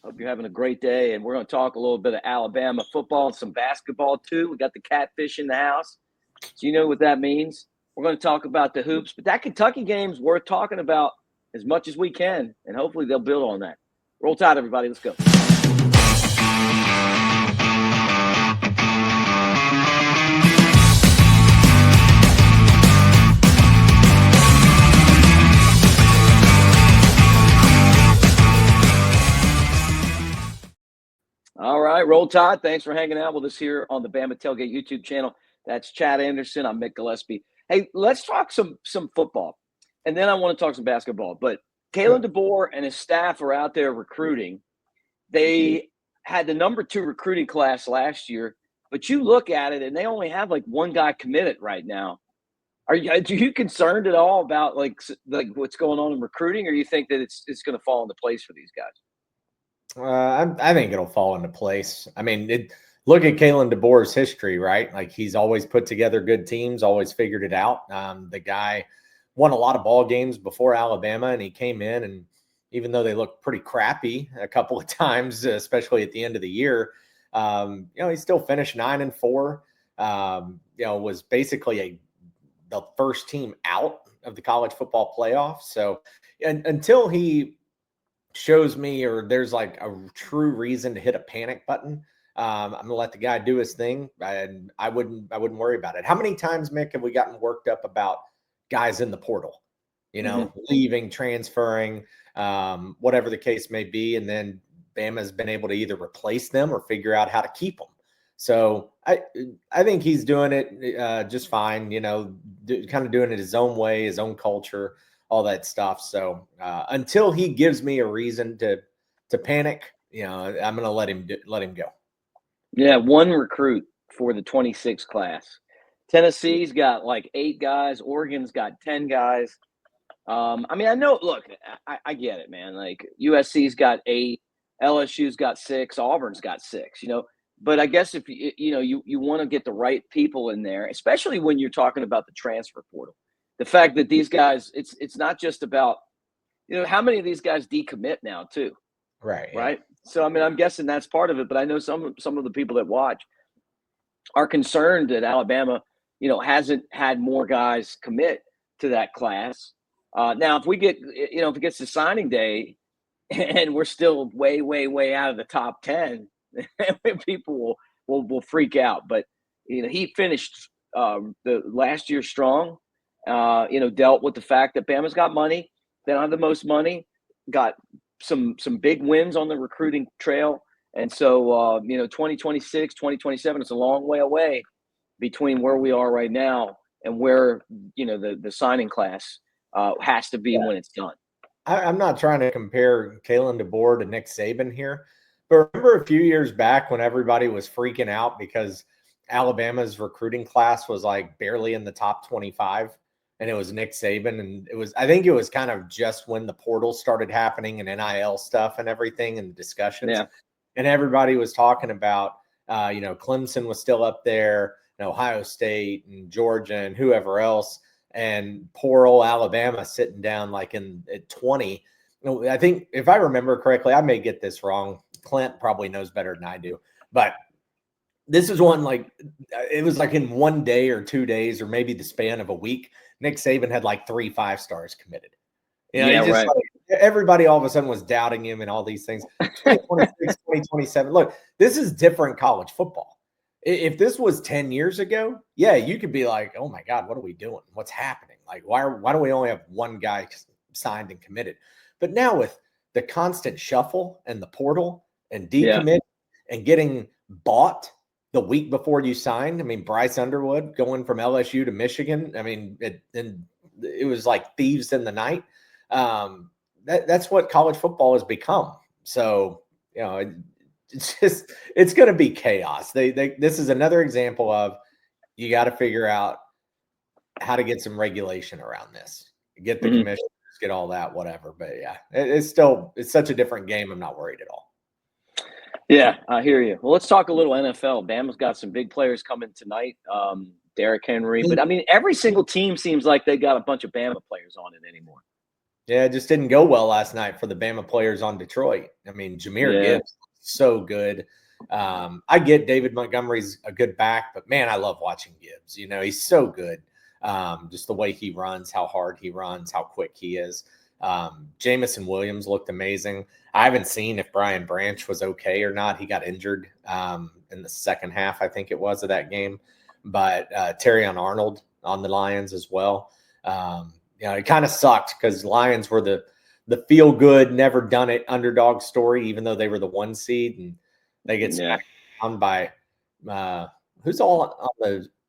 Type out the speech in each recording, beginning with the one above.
Hope you're having a great day. And we're going to talk a little bit of Alabama football and some basketball, too. We got the catfish in the house. So you know what that means. We're going to talk about the hoops. But that Kentucky game's worth talking about as much as we can. And hopefully they'll build on that. Roll Tide, everybody. Let's go. All right, Roll Tide. Thanks for hanging out with us here on the Bama Tailgate YouTube channel. That's Chad Anderson. I'm Mick Gillespie. Hey, let's talk some football, and then I want to talk some basketball. But Kalen DeBoer and his staff are out there recruiting. They had the number 2 recruiting class last year, but you look at it, and they only have like one guy committed right now. Are you concerned at all about like what's going on in recruiting, or you think that it's going to fall into place for these guys? I think it'll fall into place. I mean, look at Kalen DeBoer's history, right? Like he's always put together good teams, always figured it out. The guy won a lot of ball games before Alabama, and he came in, and even though they looked pretty crappy a couple of times, especially at the end of the year, he still finished 9-4. Was basically the first team out of the college football playoff. So until he shows me or there's like a true reason to hit a panic button, I'm gonna let the guy do his thing, and I wouldn't worry about it. How many times, Mick, have we gotten worked up about guys in the portal, leaving, transferring, whatever the case may be, and then Bama's been able to either replace them or figure out how to keep them. So I think he's doing it just fine, kind of doing it his own way, his own culture, all that stuff. So until he gives me a reason to panic, I'm going to let him go. Yeah, one recruit for the 26 class. Tennessee's got like 8 guys. Oregon's got 10 guys. I know. Look, I get it, man. Like USC's got 8, LSU's got 6, Auburn's got 6. But I guess if you want to get the right people in there, especially when you're talking about the transfer portal. The fact that these guys, it's not just about, how many of these guys decommit now too, right? Right. So I'm guessing that's part of it. But I know some of the people that watch are concerned that Alabama, hasn't had more guys commit to that class. Now, if it gets to signing day, and we're still way, way, way out of the top 10, people will freak out. But he finished the last year strong. Dealt with the fact that Bama's got money. They don't have the most money. Got some big wins on the recruiting trail. And so, 2026, 2027, it's a long way away between where we are right now and where, the signing class has to be when it's done. I'm not trying to compare Kalen DeBoer to Nick Saban here, but remember a few years back when everybody was freaking out because Alabama's recruiting class was like barely in the top 25. And it was Nick Saban, and I think it was kind of just when the portal started happening and NIL stuff and everything and discussions. Yeah. And everybody was talking about, Clemson was still up there, and Ohio State and Georgia and whoever else, and poor old Alabama sitting down like at 20. I think if I remember correctly, I may get this wrong. Clint probably knows better than I do, but this is one, like, it was like in 1 day or 2 days or maybe the span of a week, Nick Saban had like 3 5-stars committed. Right. Like, everybody all of a sudden was doubting him and all these things. 2026, 2027. Look, this is different college football. If this was 10 years ago, yeah, you could be like, oh my God, what are we doing? What's happening? Like, why do we only have one guy signed and committed? But now with the constant shuffle and the portal and decommit and getting bought the week before you signed. Bryce Underwood going from LSU to Michigan. It was like thieves in the night. That's what college football has become. So, it's going to be chaos. This is another example of you got to figure out how to get some regulation around this. Get the commissioners, get all that, whatever. But yeah, it's such a different game. I'm not worried at all. Yeah, I hear you. Well, let's talk a little NFL. Bama's got some big players coming tonight. Derrick Henry. But, every single team seems like they got a bunch of Bama players on it anymore. Yeah, it just didn't go well last night for the Bama players on Detroit. I mean, Jahmyr Gibbs, so good. I get David Montgomery's a good back, but man, I love watching Gibbs. You know, he's so good. Just the way he runs, how hard he runs, how quick he is. Jamison Williams looked amazing. I haven't seen if Brian Branch was okay or not. He got injured in the second half, I think it was, of that game. But Terrion Arnold on the Lions as well. You know, it kind of sucked because Lions were the feel good, never done it underdog story, even though they were the 1 seed, and they get smacked down by who's all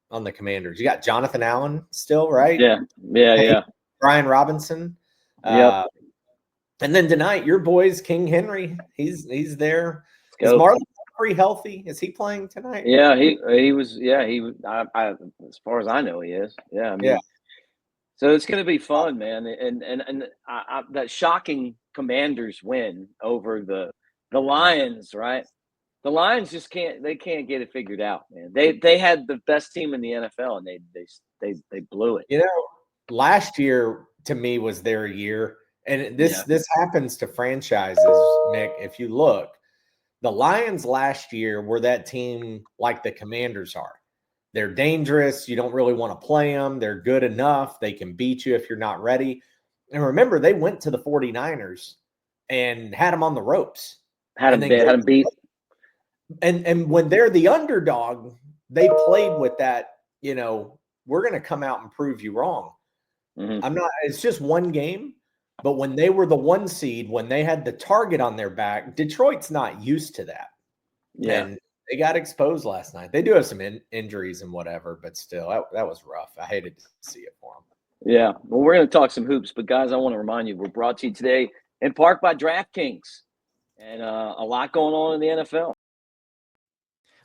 on the Commanders. You got Jonathan Allen still, right? Yeah. Brian Robinson. And then tonight, your boys, King Henry, he's there. Is Marlon Humphrey healthy? Is he playing tonight? Yeah, he was. Yeah, he was. I as far as I know, he is. Yeah, I mean, so it's going to be fun, man. And that shocking Commanders win over the Lions, right? The Lions just can't get it figured out, man. They had the best team in the NFL, and they blew it. You know, last year to me was their year, and this happens to franchises, Nick. If you look, the Lions last year were that team like the Commanders are. They're dangerous. You don't really want to play them. They're good enough. They can beat you if you're not ready. And remember, they went to the 49ers and had them on the ropes. Had them beat. And when they're the underdog, they played with that, you know, we're going to come out and prove you wrong. Mm-hmm. It's just one game. But when they were the 1 seed, when they had the target on their back, Detroit's not used to that. Yeah. And they got exposed last night. They do have some injuries and whatever, but still, that was rough. I hated to see it for them. Yeah. Well, we're going to talk some hoops, but guys, I want to remind you, we're brought to you today in part by DraftKings, and a lot going on in the NFL.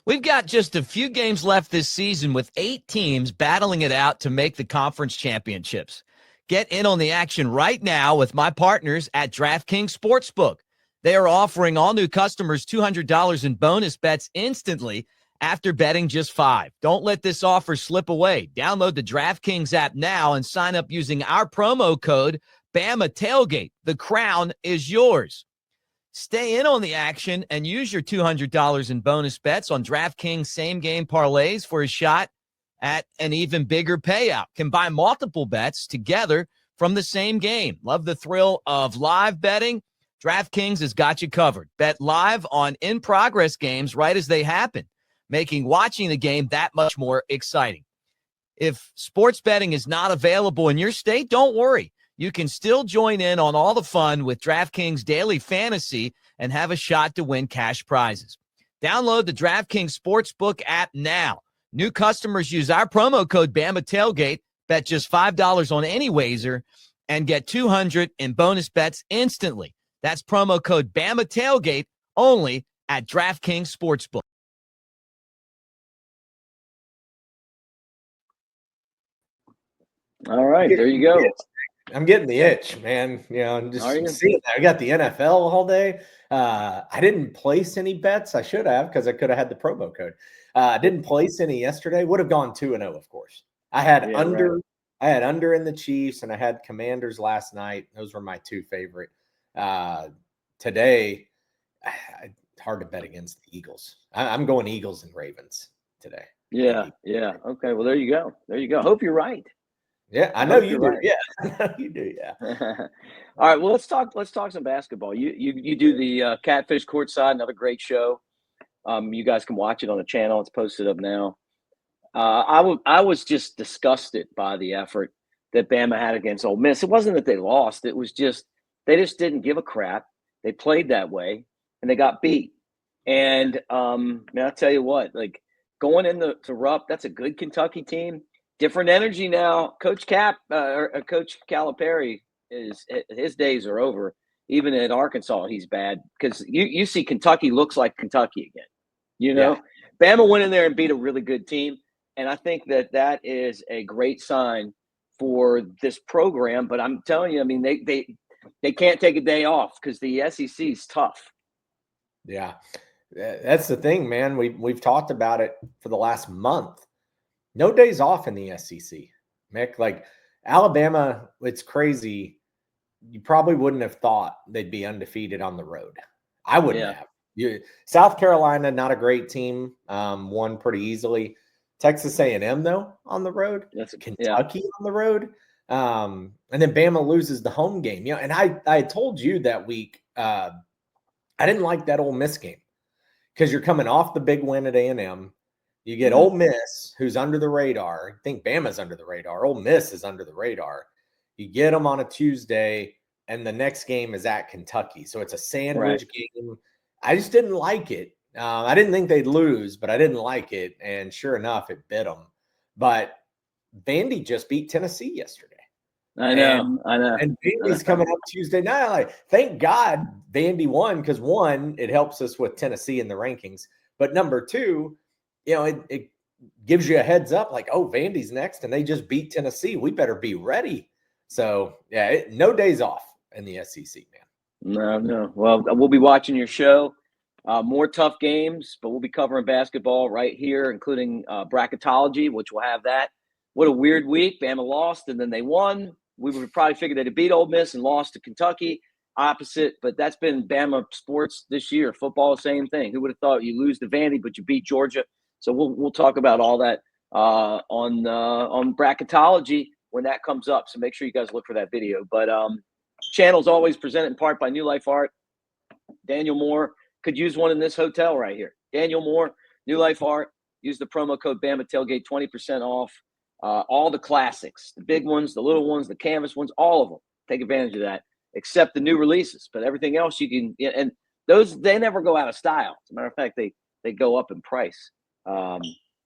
We've got just a few games left this season with 8 teams battling it out to make the conference championships. Get in on the action right now with my partners at DraftKings Sportsbook. They are offering all new customers $200 in bonus bets instantly after betting just $5. Don't let this offer slip away. Download the DraftKings app now and sign up using our promo code Bama Tailgate. The crown is yours. Stay in on the action and use your $200 in bonus bets on DraftKings same-game parlays for a shot at an even bigger payout. Combine multiple bets together from the same game. Love the thrill of live betting? DraftKings has got you covered. Bet live on in-progress games right as they happen, making watching the game that much more exciting. If sports betting is not available in your state, don't worry. You can still join in on all the fun with DraftKings Daily Fantasy and have a shot to win cash prizes. Download the DraftKings Sportsbook app now. New customers use our promo code Bama Tailgate, bet just $5 on any wager, and get $200 in bonus bets instantly. That's promo code Bama Tailgate only at DraftKings Sportsbook. All right, there you go. I'm getting the itch, man. You know, I'm just seeing that. I got the NFL all day. I didn't place any bets. I should have because I could have had the promo code. I didn't place any yesterday. Would have gone 2-0, of course. I had under. Right. I had under in the Chiefs, and I had Commanders last night. Those were my 2 favorite. Today, hard to bet against the Eagles. I'm going Eagles and Ravens today. Yeah. Okay, well, there you go. Hope you're right. Yeah, I know you do. Right. Yeah, you do. Yeah. All right. Well, let's talk some basketball. You do the Catfish Courtside, another great show. You guys can watch it on the channel. It's posted up now. I was just disgusted by the effort that Bama had against Ole Miss. It wasn't that they lost. It was just they just didn't give a crap. They played that way, and they got beat. And man, I'll tell you what, like going into Rupp, that's a good Kentucky team. Different energy now. Coach Coach Calipari his days are over. Even in Arkansas, he's bad because you see Kentucky looks like Kentucky again. You know, Bama went in there and beat a really good team, and I think that is a great sign for this program. But I'm telling you, I mean, they can't take a day off because the SEC is tough. Yeah, that's the thing, man. We've talked about it for the last month. No days off in the SEC, Mick. Like Alabama, it's crazy. you probably wouldn't have thought they'd be undefeated on the road. I wouldn't have. South Carolina, not a great team, won pretty easily. Texas A&M, though, on the road. Kentucky on the road. And then Bama loses the home game. And I told you that week I didn't like that Ole Miss game because you're coming off the big win at A&M. You get Ole Miss, who's under the radar. I think Bama's under the radar. Ole Miss is under the radar. You get them on a Tuesday, and the next game is at Kentucky. So it's a sandwich game. I just didn't like it. I didn't think they'd lose, but I didn't like it. And sure enough, it bit them. But Vandy just beat Tennessee yesterday. I know. And Vandy's coming up Tuesday night. Like, thank God Vandy won because, one, it helps us with Tennessee in the rankings. But number two, it gives you a heads up like, oh, Vandy's next, and they just beat Tennessee. We better be ready. So, no days off in the SEC, man. No. Well, we'll be watching your show. More tough games, but we'll be covering basketball right here, including bracketology, which will have that. What a weird week. Bama lost, and then they won. We would probably figure they'd beat Ole Miss and lost to Kentucky. Opposite, but that's been Bama sports this year. Football, same thing. Who would have thought you lose to Vandy, but you beat Georgia? So we'll talk about all that on bracketology when that comes up. So make sure you guys look for that video. But channel's always presented in part by New Life Art. Daniel Moore could use one in this hotel right here. Daniel Moore, New Life Art. Use the promo code Bama Tailgate, 20% off. All the classics, the big ones, the little ones, the canvas ones, all of them. Take advantage of that, except the new releases. But everything else you can – and those, they never go out of style. As a matter of fact, they go up in price.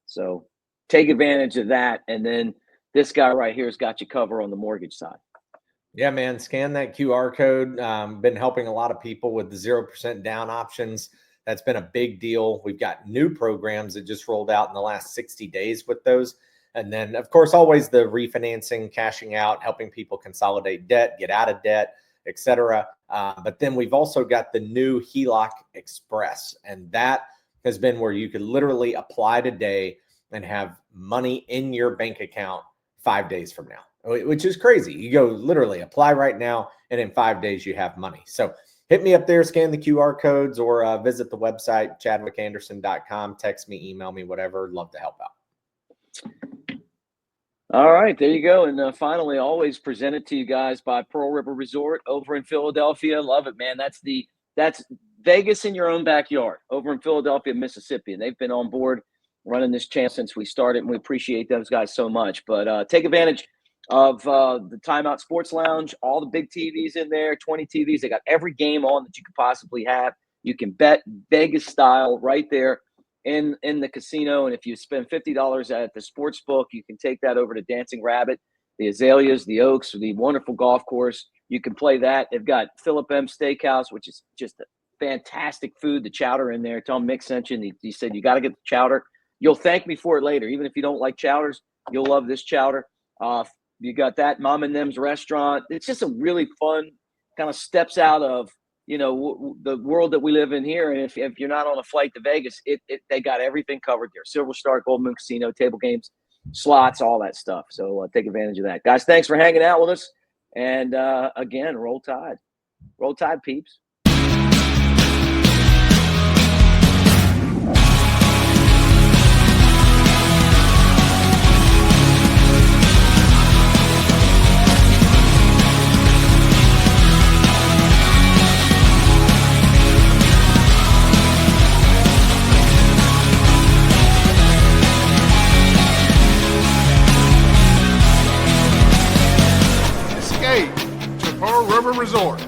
So take advantage of that. And then this guy right here has got you covered on the mortgage side. Yeah, man, scan that QR code. Been helping a lot of people with the 0% down options. That's been a big deal. We've got new programs that just rolled out in the last 60 days with those. And then, of course, always the refinancing, cashing out, helping people consolidate debt, get out of debt, et cetera. But then we've also got the new HELOC Express. And that has been where you could literally apply today and have money in your bank account 5 days from now, which is crazy. You go literally apply right now, and in 5 days you have money. So hit me up there, scan the QR codes, or visit the website, chadwickanderson.com. Text me, email me, whatever. Love to help out. All right, there you go. And finally, always presented to you guys by Pearl River Resort over in Philadelphia. Love it, man. That's Vegas in your own backyard over in Philadelphia, Mississippi. And they've been on board running this channel since we started, and we appreciate those guys so much. But take advantage of the Timeout Sports Lounge, all the big TVs in there, 20 TVs. They got every game on that you could possibly have. You can bet Vegas style right there in the casino. And if you spend $50 at the sports book, you can take that over to Dancing Rabbit, the Azaleas, the Oaks, the wonderful golf course. You can play that. They've got Philip M. Steakhouse, which is just a fantastic food. The chowder in there. Tell him Mick sent you. And he said, you got to get the chowder. You'll thank me for it later. Even if you don't like chowders, you'll love this chowder. You got that Mom and Them's restaurant. It's just a really fun kind of steps out of, the world that we live in here. And if you're not on a flight to Vegas, they got everything covered there. Silver Star, Gold Moon Casino, table games, slots, all that stuff. So take advantage of that. Guys, thanks for hanging out with us. And again, roll tide. Roll tide, peeps. To Pearl River Resort.